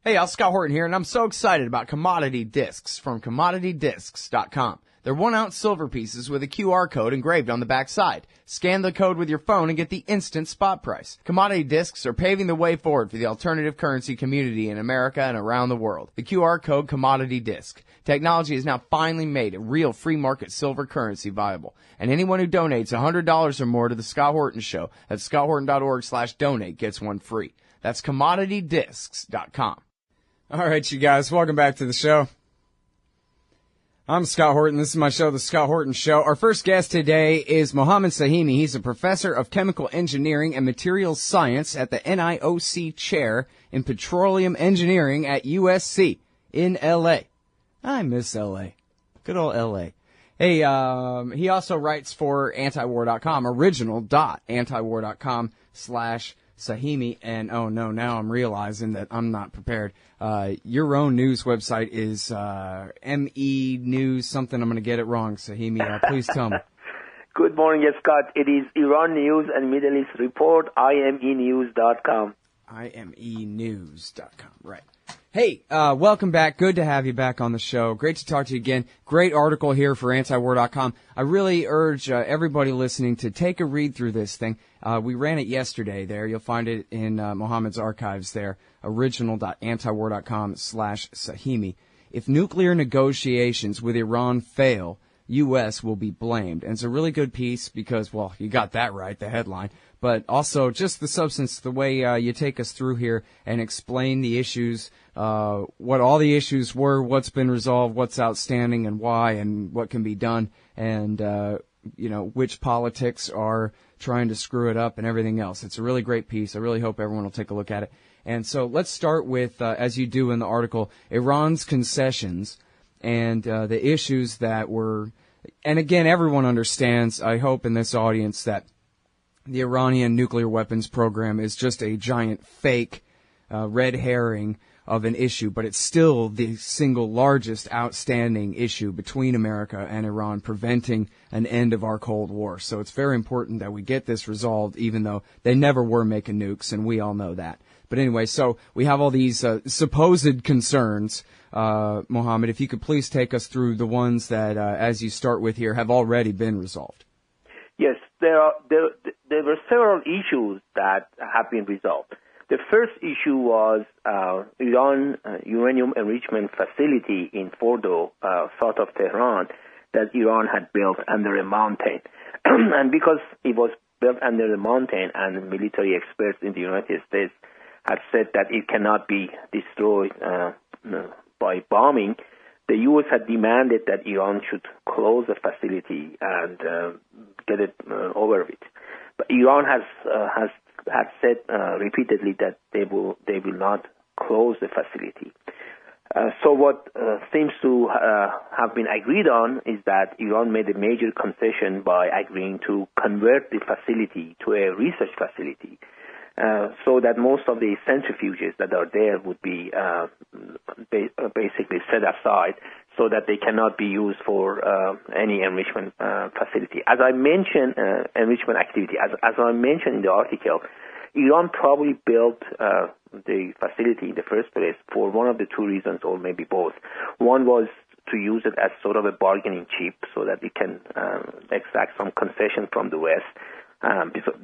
Hey, y'all, Scott Horton here, and I'm so excited about commodity discs from commoditydiscs.com. They're 1-ounce silver pieces with a QR code engraved on the back side. Scan the code with your phone and get the instant spot price. Commodity discs are paving the way forward for the alternative currency community in America and around the world. The QR code Commodity Disc. Technology has now finally made a real free market silver currency viable. And anyone who donates $100 or more to the Scott Horton Show at scotthorton.org/donate gets one free. That's commoditydiscs.com. All right, you guys, welcome back to the show. I'm Scott Horton. This is my show, The Scott Horton Show. Our first guest today is Mohammed Sahimi. He's a professor of chemical engineering and materials science at the NIOC chair in petroleum engineering at USC in L.A. I miss L.A. Good old L.A. Hey, he also writes for antiwar.com, original.antiwar.com/Sahimi. And oh no, now I'm realizing that I'm not prepared. Your own news website is ME News something. I'm going to get it wrong, Sahimi. Please tell me. Good morning, yes, Scott. It is Iran News and Middle East Report, IMEnews.com. IMEnews.com, right. Hey, welcome back. Good to have you back on the show. Great to talk to you again. Great article here for antiwar.com. I really urge everybody listening to take a read through this thing. We ran it yesterday there. You'll find it in Mohammed's archives there, original.antiwar.com/Sahimi. If nuclear negotiations with Iran fail, U.S. will be blamed. And it's a really good piece because, well, you got that right, the headline. But also just the substance, the way you take us through here and explain the issues, what all the issues were, what's been resolved, what's outstanding and why, and what can be done, and, which politics are trying to screw it up and everything else. It's a really great piece. I really hope everyone will take a look at it. And so let's start with, as you do in the article, Iran's concessions and the issues that were, and again, everyone understands, I hope in this audience, that the Iranian nuclear weapons program is just a giant fake red herring of an issue, but it's still the single largest outstanding issue between America and Iran, preventing an end of our Cold War. So it's very important that we get this resolved, even though they never were making nukes, and we all know that. But anyway, so we have all these supposed concerns. Mohammed, if you could please take us through the ones that, as you start with here, have already been resolved. Yes, there were several issues that have been resolved. The first issue was Iran uranium enrichment facility in Fordo, south of Tehran, that Iran had built under a mountain. And because it was built under a mountain, and military experts in the United States had said that it cannot be destroyed by bombing, the U.S. had demanded that Iran should close the facility and get it over with. But Iran has said repeatedly that they will not close the facility. So what seems to have been agreed on is that Iran made a major concession by agreeing to convert the facility to a research facility, so that most of the centrifuges that are there would be basically set aside, so that they cannot be used for any enrichment facility. As I mentioned, enrichment activity, as I mentioned in the article, Iran probably built the facility in the first place for one of the two reasons, or maybe both. One was to use it as sort of a bargaining chip so that it can extract some concession from the West,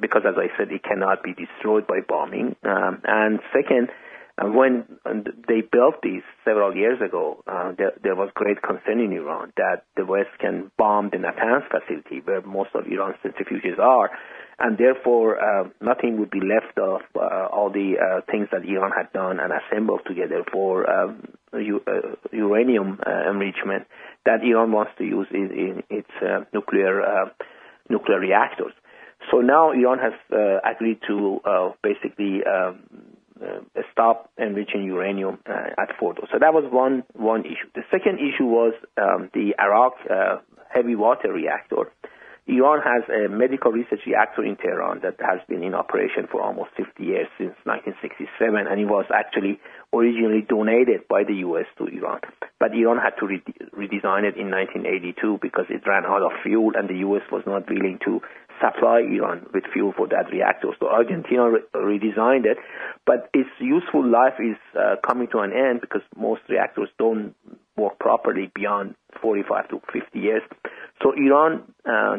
because, as I said, it cannot be destroyed by bombing. And second, when they built these several years ago, there was great concern in Iran that the West can bomb the Natanz facility, where most of Iran's centrifuges are, and therefore nothing would be left of all the things that Iran had done and assembled together for uranium enrichment that Iran wants to use in its nuclear reactors. So now Iran has agreed to basically stop enriching uranium at Fordo. So that was one issue. The second issue was the Arak heavy water reactor. Iran has a medical research reactor in Tehran that has been in operation for almost 50 years, since 1967, and it was actually originally donated by the U.S. to Iran. But Iran had to redesign it in 1982 because it ran out of fuel, and the U.S. was not willing to supply Iran with fuel for that reactor. So Argentina redesigned it, but its useful life is coming to an end because most reactors don't work properly beyond 45 to 50 years. So Iran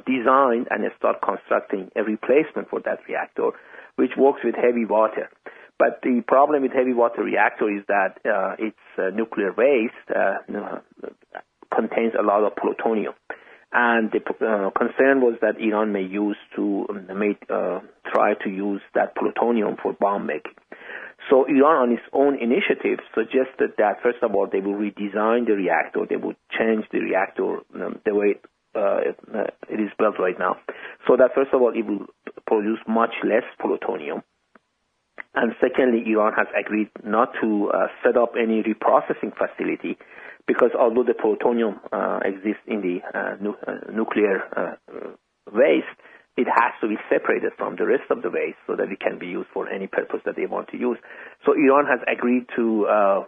designed and started constructing a replacement for that reactor, which works with heavy water. But the problem with heavy water reactor is that its nuclear waste contains a lot of plutonium. And the concern was that Iran may try to use that plutonium for bomb making. So Iran, on its own initiative, suggested that, first of all, they will redesign the reactor. They will change the reactor the way it is built right now. So that, first of all, it will produce much less plutonium. And secondly, Iran has agreed not to set up any reprocessing facility because although the plutonium exists in the nuclear waste, it has to be separated from the rest of the waste so that it can be used for any purpose that they want to use. So Iran has agreed to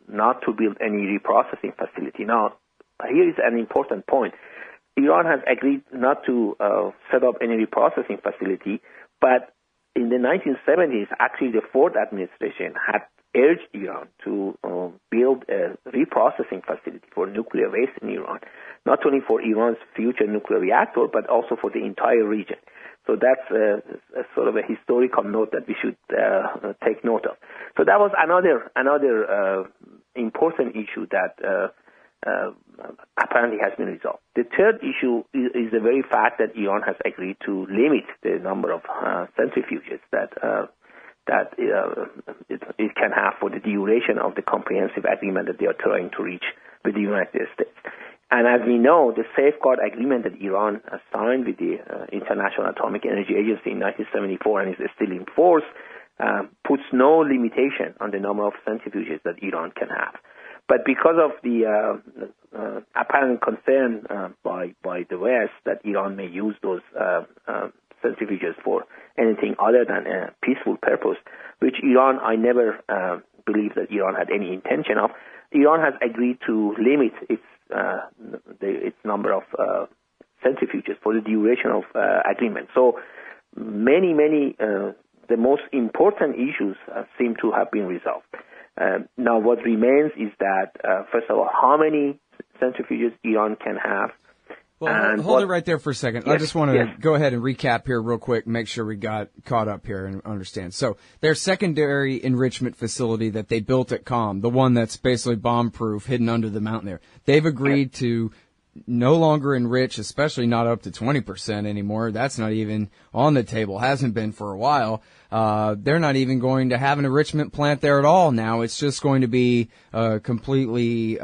not to build any reprocessing facility. Now, here is an important point. Iran has agreed not to set up any reprocessing facility, but in the 1970s, actually the Ford administration had urged Iran to build a reprocessing facility for nuclear waste in Iran, not only for Iran's future nuclear reactor, but also for the entire region. So that's a sort of a historical note that we should take note of. So that was another important issue that apparently has been resolved. The third issue is the very fact that Iran has agreed to limit the number of centrifuges that it can have for the duration of the comprehensive agreement that they are trying to reach with the United States. And as we know, the safeguard agreement that Iran signed with the International Atomic Energy Agency in 1974 and is still in force puts no limitation on the number of centrifuges that Iran can have. But because of the apparent concern by the West that Iran may use those centrifuges for anything other than a peaceful purpose, which I never believed that Iran had any intention of, Iran has agreed to limit its number of centrifuges for the duration of agreement. So many, the most important issues seem to have been resolved. Now, what remains is that, first of all, how many centrifuges Iran can have. Well, hold it right there for a second. Yes, I just want to go ahead and recap here real quick, make sure we got caught up here and understand. So their secondary enrichment facility that they built at Qom, the one that's basically bomb-proof, hidden under the mountain there, they've agreed to no longer enrich, especially not up to 20% anymore. That's not even on the table, hasn't been for a while. They're not even going to have an enrichment plant there at all now. It's just going to be a completely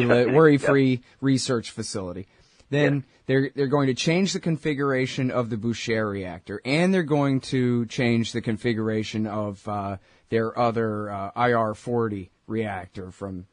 worry-free research facility. Then they're going to change the configuration of the Boucher reactor, and they're going to change the configuration of their other IR-40 reactor from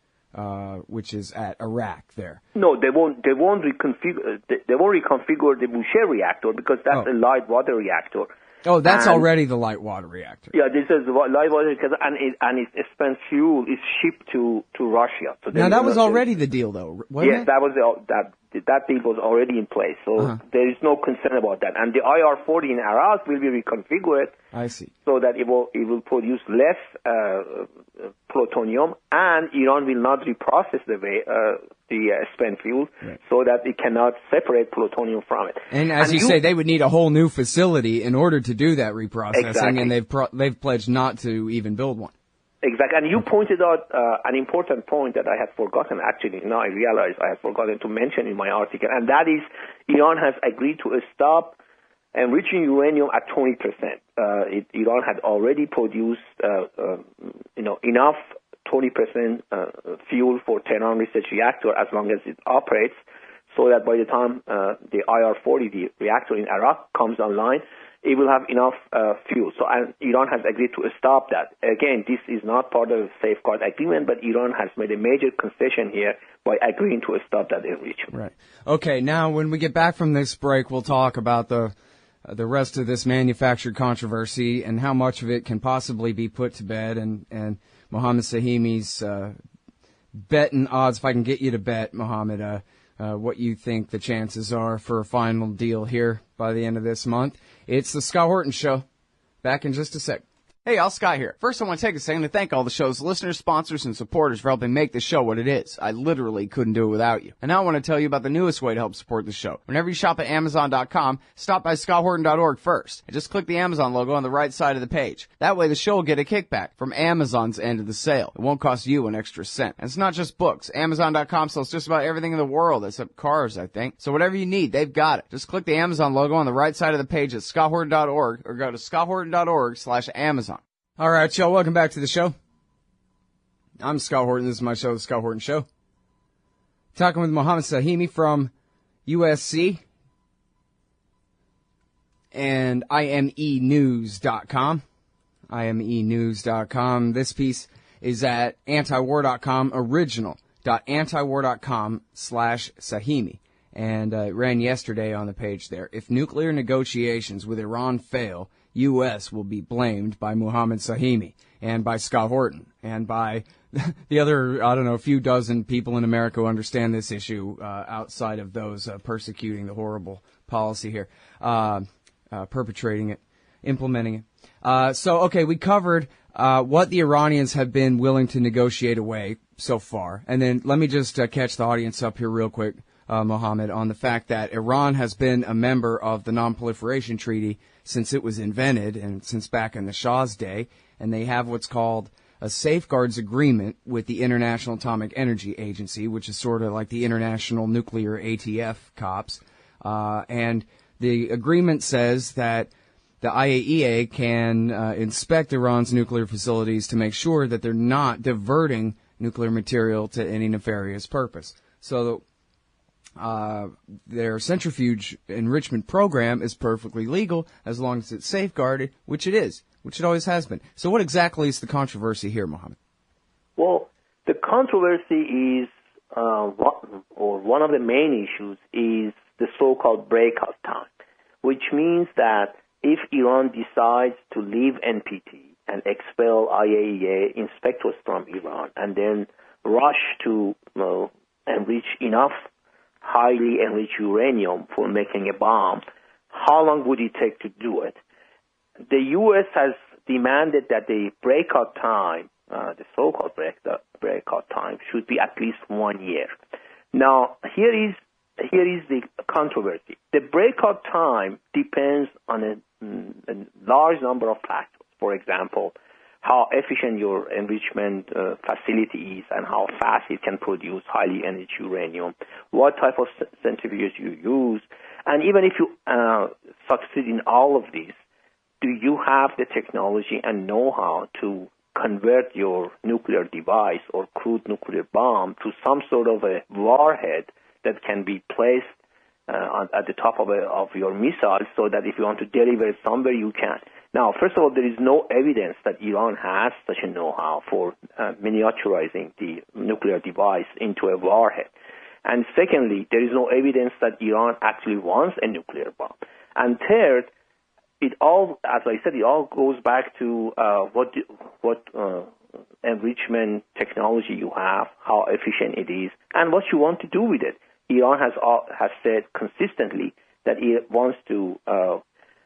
which is at Iraq there. No, they won't reconfigure. They won't reconfigure the Boucher reactor because that's a light water reactor. Oh, that's already the light water reactor. Yeah, this is light water reactor, and its spent fuel is shipped to Russia. So now that was already the deal, though, wasn't it? Yes, that deal was already in place. So there is no concern about that. And the IR-40 in Iraq will be reconfigured. I see. So that it will produce less plutonium, and Iran will not reprocess the spent fuel, so that it cannot separate plutonium from it. And as you say, they would need a whole new facility in order to do that reprocessing, exactly. And they've pledged not to even build one. Exactly, and you pointed out an important point that I had forgotten. Actually, now I realize I had forgotten to mention in my article, and that is Iran has agreed to stop enriching uranium at 20%. Iran had already produced, enough 20% fuel for Tehran research reactor as long as it operates, so that by the time the IR-40, the reactor in Iraq, comes online, it will have enough fuel. So Iran has agreed to stop that. Again, this is not part of the safeguard agreement, but Iran has made a major concession here by agreeing to stop that enrichment. Right. Okay, now when we get back from this break, we'll talk about the rest of this manufactured controversy and how much of it can possibly be put to bed, and Mohammed Sahimi's betting odds, if I can get you to bet, Mohammed, what you think the chances are for a final deal here by the end of this month. It's the Scott Horton Show. Back in just a sec. Hey, y'all, Scott here. First, I want to take a second to thank all the show's listeners, sponsors, and supporters for helping make the show what it is. I literally couldn't do it without you. And now I want to tell you about the newest way to help support the show. Whenever you shop at Amazon.com, stop by ScottHorton.org first, and just click the Amazon logo on the right side of the page. That way, the show will get a kickback from Amazon's end of the sale. It won't cost you an extra cent. And it's not just books. Amazon.com sells just about everything in the world, except cars, I think. So whatever you need, they've got it. Just click the Amazon logo on the right side of the page at ScottHorton.org, or go to ScottHorton.org/Amazon. All right, y'all, welcome back to the show. I'm Scott Horton. This is my show, The Scott Horton Show. Talking with Mohammed Sahimi from USC and IMEnews.com. IMEnews.com. This piece is at antiwar.com, original.antiwar.com/Sahimi. And it ran yesterday on the page there. If nuclear negotiations with Iran fail, U.S. will be blamed by Mohammed Sahimi and by Scott Horton and by the other, I don't know, a few dozen people in America who understand this issue outside of those persecuting the horrible policy here, perpetrating it, implementing it. Okay, we covered what the Iranians have been willing to negotiate away so far. And then let me just catch the audience up here real quick, Mohammed, on the fact that Iran has been a member of the Non-Proliferation Treaty since it was invented and since back in the Shah's day, and they have what's called a safeguards agreement with the International Atomic Energy Agency, which is sort of like the International Nuclear ATF cops, and the agreement says that the IAEA can inspect Iran's nuclear facilities to make sure that they're not diverting nuclear material to any nefarious purpose. So their centrifuge enrichment program is perfectly legal as long as it's safeguarded, which it is, which it always has been. So what exactly is the controversy here, Mohammed? Well, the controversy is, one of the main issues is the so-called breakout time, which means that if Iran decides to leave NPT and expel IAEA inspectors from Iran and then rush to enrich enough highly enriched uranium for making a bomb, how long would it take to do it? The U.S. has demanded that the breakout time, the so-called breakout time, should be at least 1 year. Now, here is the controversy. The breakout time depends on a large number of factors. For example, how efficient your enrichment facility is and how fast it can produce highly enriched uranium, what type of centrifuges you use, and even if you succeed in all of these, do you have the technology and know-how to convert your nuclear device or crude nuclear bomb to some sort of a warhead that can be placed at the top of your missile so that if you want to deliver it somewhere, you can. Now, first of all, there is no evidence that Iran has such a know-how for miniaturizing the nuclear device into a warhead. And secondly, there is no evidence that Iran actually wants a nuclear bomb. And third, it all, as I said, it all goes back to what enrichment technology you have, how efficient it is, and what you want to do with it. Iran has said consistently that it wants to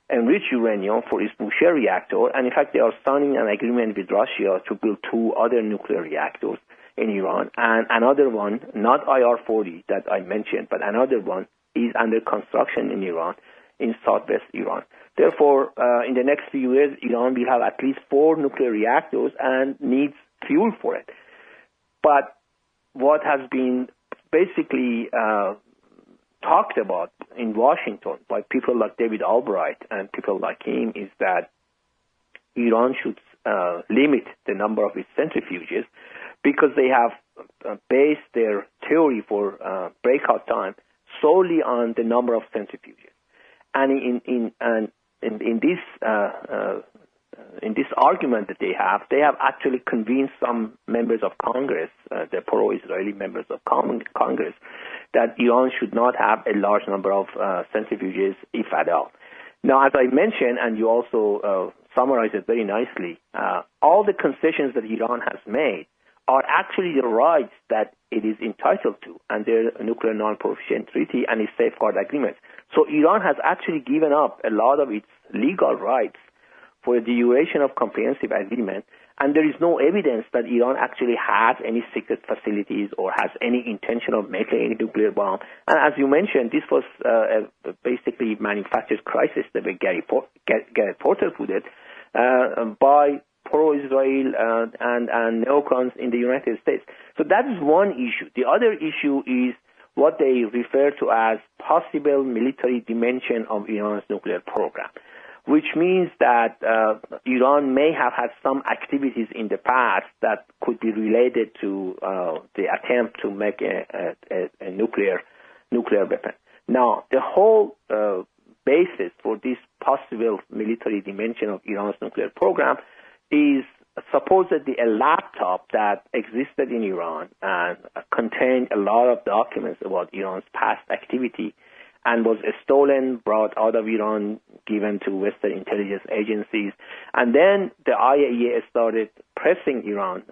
enrich uranium for its nuclear reactor, and in fact, they are signing an agreement with Russia to build 2 other nuclear reactors in Iran, and another one, not IR-40 that I mentioned, but another one is under construction in Iran, in southwest Iran. Therefore, in the next few years, Iran will have at least 4 nuclear reactors and needs fuel for it. But what has been basically talked about in Washington by people like David Albright and people like him is that Iran should limit the number of its centrifuges because they have based their theory for breakout time solely on the number of centrifuges. And in this argument that they have actually convinced some members of Congress, the pro-Israeli members of Congress, that Iran should not have a large number of centrifuges, if at all. Now, as I mentioned, and you also summarized it very nicely, all the concessions that Iran has made are actually the rights that it is entitled to under Nuclear Non-Proliferation Treaty and its safeguard agreements. So Iran has actually given up a lot of its legal rights for the duration of comprehensive agreement, and there is no evidence that Iran actually has any secret facilities or has any intention of making any nuclear bomb. And as you mentioned, this was basically manufactured crisis, the way Gary Porter put it, by pro-Israel and neocons in the United States. So that is one issue. The other issue is what they refer to as possible military dimension of Iran's nuclear program, which means that Iran may have had some activities in the past that could be related to the attempt to make a nuclear weapon. Now, the whole basis for this possible military dimension of Iran's nuclear program is supposedly a laptop that existed in Iran and contained a lot of documents about Iran's past activity and was stolen, brought out of Iran, given to Western intelligence agencies. And then the IAEA started pressing Iran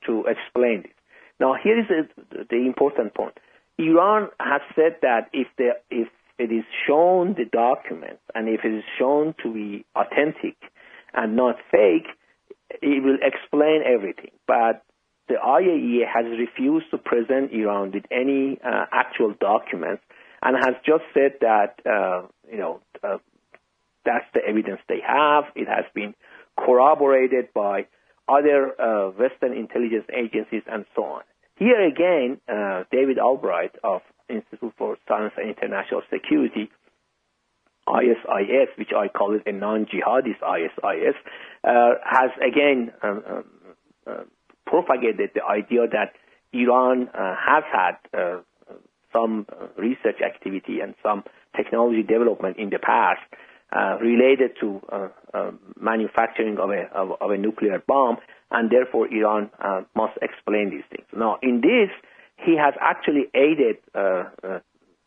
to explain this. Now, here is the important point. Iran has said that if it is shown the documents and if it is shown to be authentic and not fake, it will explain everything. But the IAEA has refused to present Iran with any actual documents and has just said that, that's the evidence they have. It has been corroborated by other Western intelligence agencies and so on. Here again, David Albright of Institute for Science and International Security, ISIS, which I call it a non-jihadist ISIS, has again propagated the idea that Iran has had some research activity and some technology development in the past related to manufacturing of a nuclear bomb, and therefore Iran must explain these things. Now, in this, he has actually aided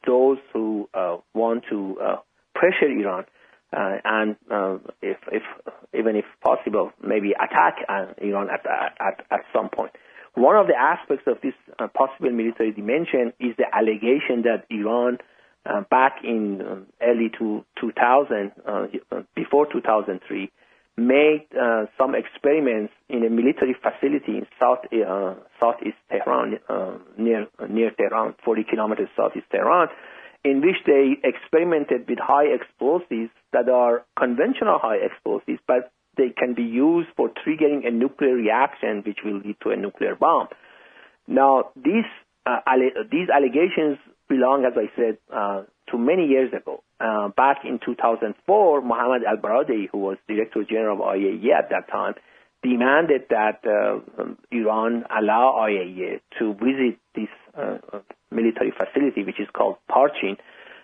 those who want to pressure Iran and, even if possible, maybe attack Iran at some point. One of the aspects of this possible military dimension is the allegation that Iran, back in early 2000, before 2003, made some experiments in a military facility in southeast Tehran, near Tehran, 40 kilometers southeast Tehran, in which they experimented with high explosives that are conventional high explosives, but they can be used for triggering a nuclear reaction, which will lead to a nuclear bomb. Now, these allegations belong, as I said, to many years ago. Back in 2004, Mohammad al-Baradei, who was Director General of IAEA at that time, demanded that Iran allow IAEA to visit this military facility, which is called Parchin,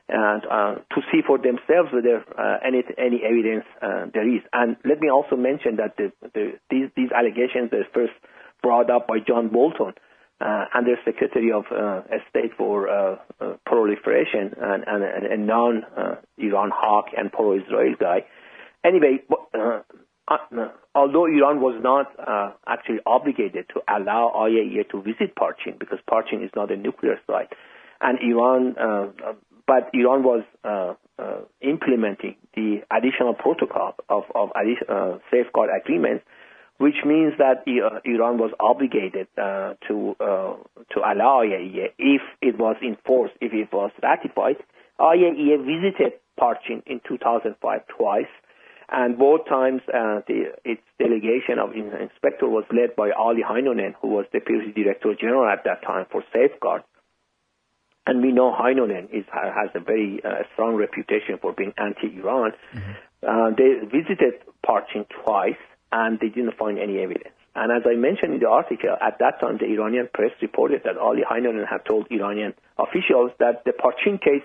and to see for themselves whether any evidence there is. And let me also mention that these allegations were first brought up by John Bolton, Under Secretary of State for Proliferation and a non-Iran hawk and pro-Israel guy. Anyway, although Iran was not actually obligated to allow IAEA to visit Parchin, because Parchin is not a nuclear site, and but Iran was implementing the additional protocol of safeguard agreements, which means that Iran was obligated to allow IAEA, if it was enforced, if it was ratified. IAEA visited Parchin in 2005 twice, and both times its delegation of inspector was led by Ali Heinonen, who was Deputy Director General at that time for safeguards. And we know Heinonen has a very strong reputation for being anti-Iran. Mm-hmm. They visited Parchin twice, and they didn't find any evidence. And as I mentioned in the article, at that time, the Iranian press reported that Ali Heinonen had told Iranian officials that the Parchin case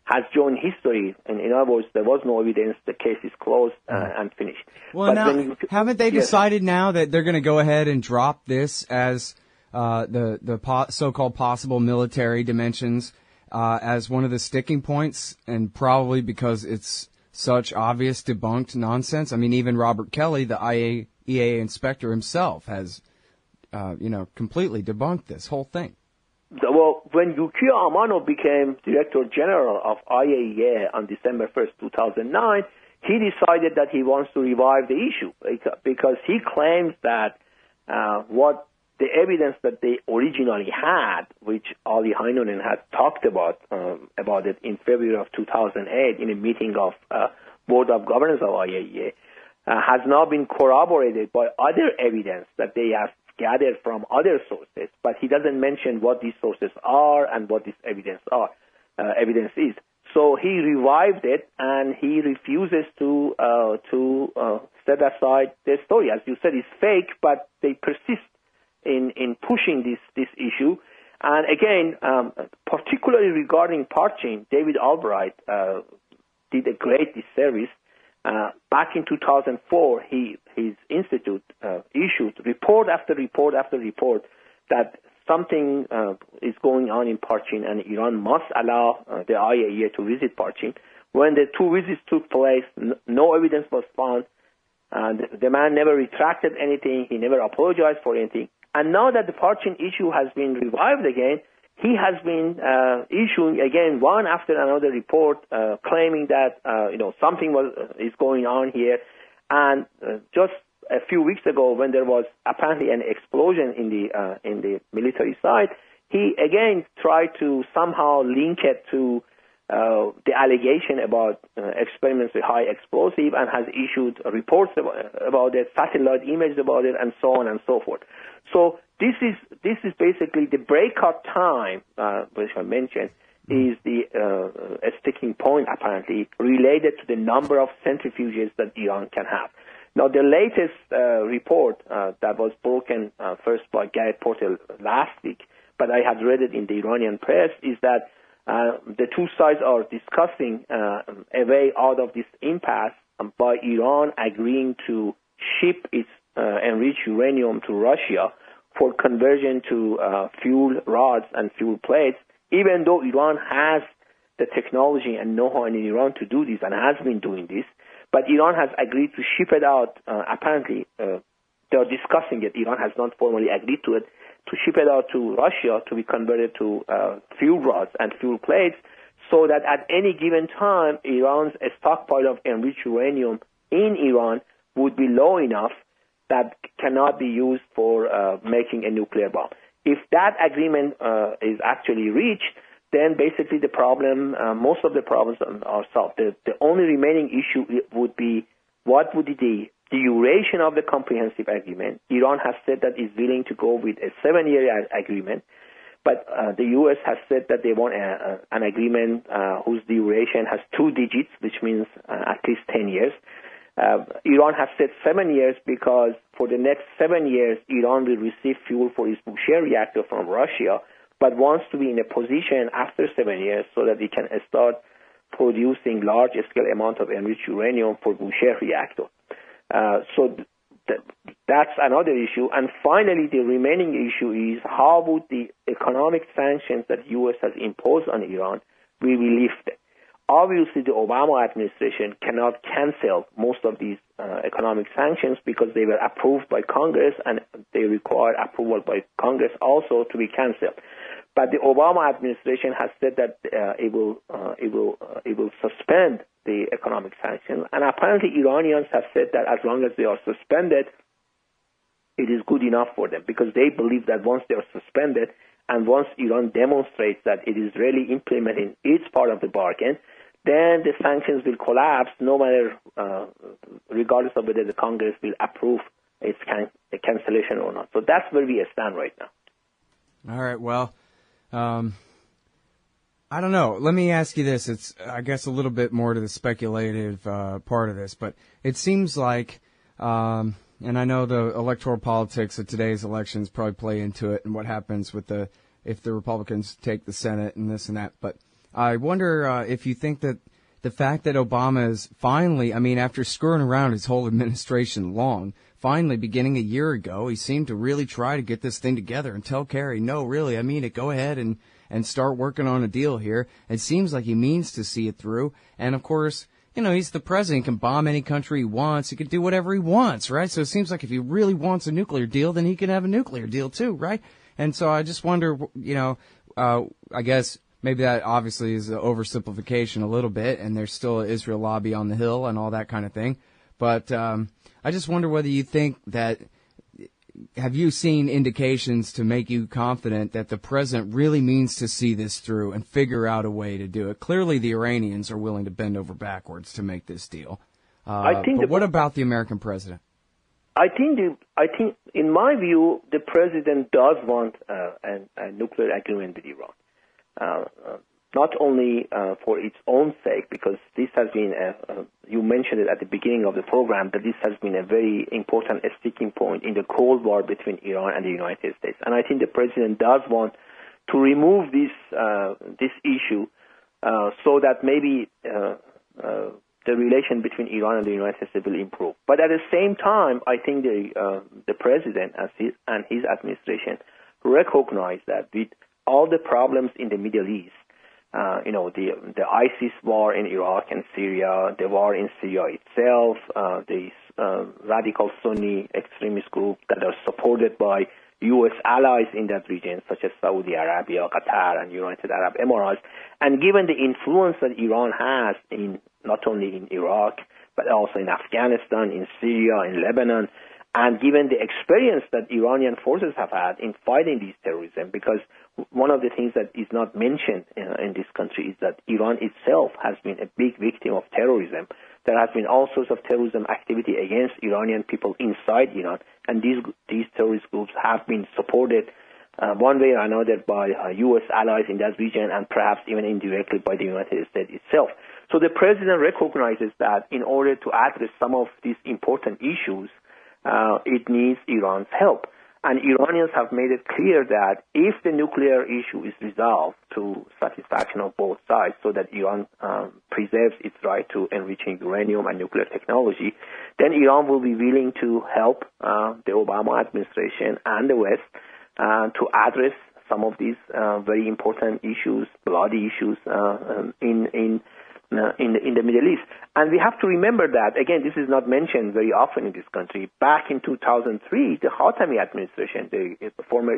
has joined history. And in other words, there was no evidence, the case is closed and finished. Well, but now, haven't they decided now that they're going to go ahead and drop this as the so-called possible military dimensions as one of the sticking points, and probably because it's such obvious debunked nonsense? I mean, even Robert Kelly, the IAEA inspector himself, has completely debunked this whole thing. Well, when Yukio Amano became Director General of IAEA on December 1st, 2009, he decided that he wants to revive the issue because he claims that what the evidence that they originally had, which Ali Heinonen had talked about it in February of 2008 in a meeting of Board of Governors of IAEA, has now been corroborated by other evidence that they have gathered from other sources, but he doesn't mention what these sources are and what this evidence is. So he revived it, and he refuses to set aside their story. As you said, it's fake, but they persist in pushing this issue. And again, particularly regarding Parchin, David Albright did a great disservice. Back in 2004, his institute issued report after report after report that something is going on in Parchin, and Iran must allow the IAEA to visit Parchin. When the two visits took place, no evidence was found. The man never retracted anything. He never apologized for anything. And now that the Parchin issue has been revived again, he has been issuing again one after another report claiming that something is going on here. And just a few weeks ago, when there was apparently an explosion in the military side, he again tried to somehow link it to the allegation about experiments with high explosive, and has issued reports about it, satellite images about it, and so on and so forth. So this is basically the breakout time, which I mentioned, is a sticking point apparently related to the number of centrifuges that Iran can have. Now, the latest report that was broken first by Garrett Porter last week, but I had read it in the Iranian press, is that the two sides are discussing a way out of this impasse by Iran agreeing to ship its enriched uranium to Russia for conversion to fuel rods and fuel plates, even though Iran has the technology and know-how in Iran to do this and has been doing this. But Iran has agreed to ship it out. Apparently, they are discussing it. Iran has not formally agreed to it, to ship it out to Russia to be converted to fuel rods and fuel plates, so that at any given time, Iran's stockpile of enriched uranium in Iran would be low enough that cannot be used for making a nuclear bomb. If that agreement is actually reached, then basically the problem, most of the problems are solved. The only remaining issue would be what would be the duration of the comprehensive agreement. Iran has said that it's willing to go with a 7-year agreement, but the U.S. has said that they want an agreement whose duration has 2 digits, which means at least 10 years. Iran has said 7 years because for the next 7 years, Iran will receive fuel for its Bushehr reactor from Russia, but wants to be in a position after 7 years so that it can start producing large-scale amount of enriched uranium for Bushehr reactor. So that's another issue. And finally, the remaining issue is how would the economic sanctions that the U.S. has imposed on Iran be lifted? Obviously, the Obama administration cannot cancel most of these economic sanctions because they were approved by Congress, and they require approval by Congress also to be canceled. But the Obama administration has said that it will suspend the economic sanctions, and apparently Iranians have said that as long as they are suspended, it is good enough for them, because they believe that once they are suspended and once Iran demonstrates that it is really implementing its part of the bargain, then the sanctions will collapse, no matter, regardless of whether the Congress will approve its cancellation or not. So that's where we stand right now. All right, well, I don't know. Let me ask you this. It's, I guess, a little bit more to the speculative part of this, but it seems like, and I know the electoral politics of today's elections probably play into it and what happens with if the Republicans take the Senate and this and that, but I wonder if you think that the fact that Obama is finally, I mean, after screwing around his whole administration long, finally, beginning a year ago, he seemed to really try to get this thing together and tell Kerry, no, really, I mean it, go ahead and start working on a deal here. It seems like he means to see it through. And, of course, he's the president, he can bomb any country he wants, he can do whatever he wants, right? So it seems like if he really wants a nuclear deal, then he can have a nuclear deal too, right? And so I just wonder, I guess maybe that obviously is an oversimplification a little bit, and there's still an Israel lobby on the Hill and all that kind of thing. But I just wonder whether you think that, have you seen indications to make you confident that the president really means to see this through and figure out a way to do it? Clearly the Iranians are willing to bend over backwards to make this deal. But what about the American president? I think, in my view, the president does want a nuclear agreement with Iran. Not only for its own sake, because this has been, you mentioned it at the beginning of the program, that this has been a very important sticking point in the Cold War between Iran and the United States. And I think the president does want to remove this issue so that maybe the relation between Iran and the United States will improve. But at the same time, I think the president and his administration recognize that with all the problems in the Middle East, the ISIS war in Iraq and Syria, the war in Syria itself, the radical Sunni extremist group that are supported by U.S. allies in that region, such as Saudi Arabia, Qatar, and United Arab Emirates, and given the influence that Iran has in not only in Iraq, but also in Afghanistan, in Syria, in Lebanon, and given the experience that Iranian forces have had in fighting these terrorism, because one of the things that is not mentioned in this country is that Iran itself has been a big victim of terrorism. There has been all sorts of terrorism activity against Iranian people inside Iran, and these terrorist groups have been supported one way or another by U.S. allies in that region, and perhaps even indirectly by the United States itself. So the president recognizes that in order to address some of these important issues, it needs Iran's help. And Iranians have made it clear that if the nuclear issue is resolved to satisfaction of both sides, so that Iran preserves its right to enriching uranium and nuclear technology, then Iran will be willing to help the Obama administration and the West to address some of these very important issues, bloody issues in the Middle East. And we have to remember that, again, this is not mentioned very often in this country. Back in 2003, the Khatami administration, the former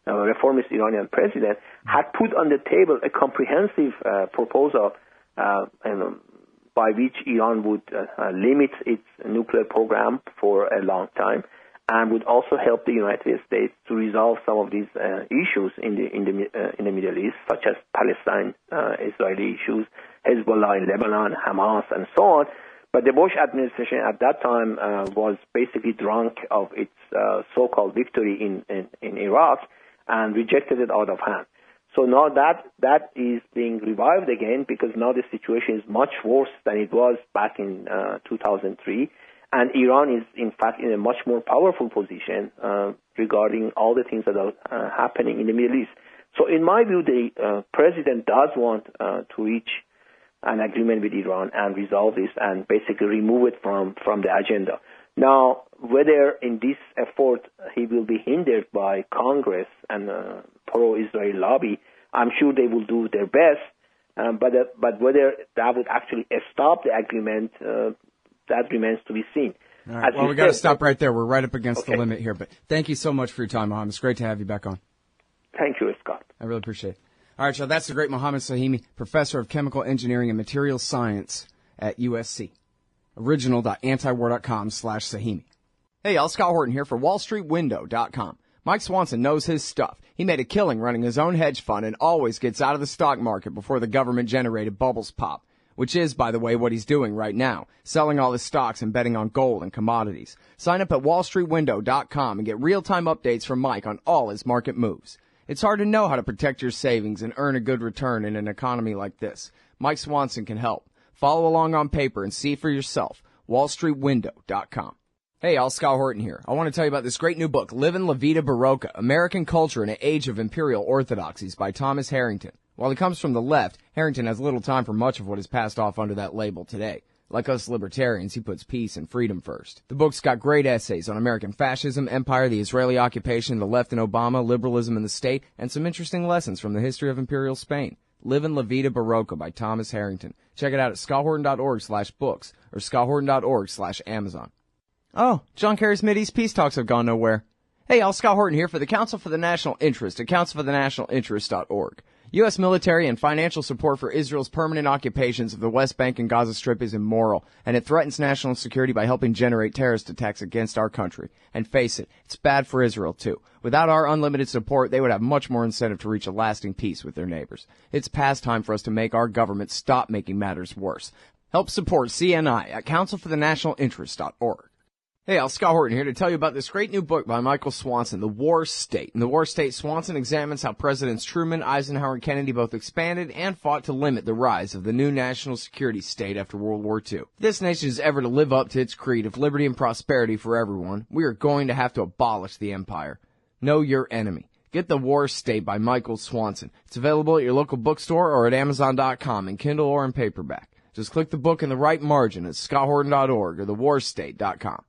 reformist Iranian president, had put on the table a comprehensive proposal by which Iran would limit its nuclear program for a long time, and would also help the United States to resolve some of these issues in the Middle East, such as Palestine, Israeli issues, Hezbollah in Lebanon, Hamas, and so on. But the Bush administration at that time was basically drunk of its so-called victory in Iraq and rejected it out of hand. So now that is being revived again, because now the situation is much worse than it was back in 2003. And Iran is, in fact, in a much more powerful position regarding all the things that are happening in the Middle East. So in my view, the president does want to reach an agreement with Iran and resolve this and basically remove it from the agenda. Now, whether in this effort he will be hindered by Congress and pro-Israel lobby, I'm sure they will do their best. But whether that would actually stop the agreement, that remains to be seen. All right. Well, we got to stop right there. We're right up against the limit here. But thank you so much for your time, Mohammed. It's great to have you back on. Thank you, Scott. I really appreciate it. All right, so that's the great Mohammed Sahimi, professor of chemical engineering and materials science at USC. Original.antiwar.com/Sahimi. Hey, y'all, Scott Horton here for WallStreetWindow.com. Mike Swanson knows his stuff. He made a killing running his own hedge fund and always gets out of the stock market before the government-generated bubbles pop. Which is, by the way, what he's doing right now, selling all his stocks and betting on gold and commodities. Sign up at wallstreetwindow.com and get real-time updates from Mike on all his market moves. It's hard to know how to protect your savings and earn a good return in an economy like this. Mike Swanson can help. Follow along on paper and see for yourself. wallstreetwindow.com. Hey, y'all, Scott Horton here. I want to tell you about this great new book, Livin' La Vida Barocca, American Culture in an Age of Imperial Orthodoxies by Thomas Harrington. While he comes from the left, Harrington has little time for much of what is passed off under that label today. Like us libertarians, he puts peace and freedom first. The book's got great essays on American fascism, empire, the Israeli occupation, the left and Obama, liberalism in the state, and some interesting lessons from the history of imperial Spain. Livin' La Vida Barocca by Thomas Harrington. Check it out at scotthorton.org/books or scotthorton.org/Amazon. Oh, John Kerry's Mideast peace talks have gone nowhere. Hey, y'all, Scott Horton here for the Council for the National Interest at councilforthenationalinterest.org. U.S. military and financial support for Israel's permanent occupations of the West Bank and Gaza Strip is immoral, and it threatens national security by helping generate terrorist attacks against our country. And face it, it's bad for Israel, too. Without our unlimited support, they would have much more incentive to reach a lasting peace with their neighbors. It's past time for us to make our government stop making matters worse. Help support CNI at councilforthenationalinterest.org. Hey, Scott Horton here to tell you about this great new book by Michael Swanson, The War State. In The War State, Swanson examines how Presidents Truman, Eisenhower, and Kennedy both expanded and fought to limit the rise of the new national security state after World War II. If this nation is ever to live up to its creed of liberty and prosperity for everyone, we are going to have to abolish the empire. Know your enemy. Get The War State by Michael Swanson. It's available at your local bookstore or at Amazon.com in Kindle or in paperback. Just click the book in the right margin at scotthorton.org or thewarstate.com.